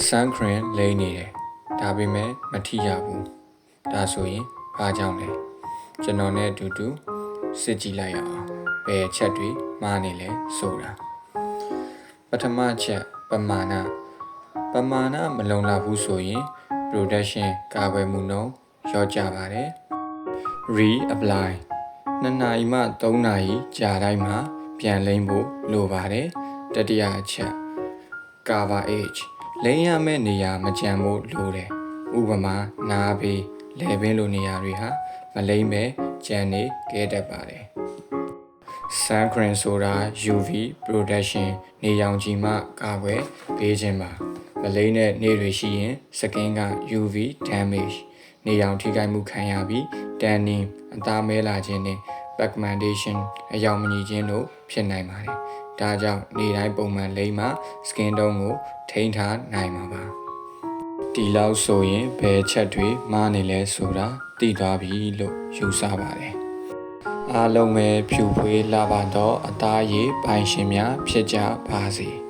sun cream လိမ့်နေတယ်ဒါပေမဲ့မထိရဘူးဒါဆိုရင်ဘာကြောင့်လဲကျွန်တော်နဲ့အတူတူစစ်ကြည့်လိုက်ရအောင်ဘယ်ချက်တွေမှားနေလဲဆိုတာပထမချက်ပမာဏမလုံလောက်ဘူးဆိုရင် production ကာကွယ်မှုနှုန်းလျော့ကျပါတယ် re-apply 2နာရီမှ3နာရီကြာတိုင်းမှာပြန်လိမ့်ဖို့လိုပါတယ်တတိယအချက် cover age လိမ့်ရမယ့်နေရာမကြံဖို့လိုတယ်ဥပမာနားဘေးလေပင်လိုနေရာတွေဟာမလိမ့်ပဲကြံနေခဲ့တတ်ပါတယ် sun cream ဆိုတာ UV protection နေရောင်ခြည်မှကာကွယ်ပေးခြင်းပါမလိမ့်တဲ့နေ့တွေရှိရင် skin က UV damage နေရောင်ထိခိုက်မှုခံရပြီး tanning အသားမဲလာခြင်းနဲ့ pigmentation အရောင်မညီခြင်းတို့ဖြစ်နိုင်ပါတယ်ဒါကြောင့်နေ့တိုင်းပုံမှန်လိမ့်မှ skin tone ကိုထိန်းထားနိုင်မှာပါဒီလောက်ဆိုရင်ဘယ်ချက်တွေမှားနေလဲဆိုတာသိသွားပြီလို့ယူဆပါတယ်အားလုံးပဲဖြူဖွေးလာပါတော့အသားရည်ပိုင်ရှင်များဖြစ်ကြပါစေ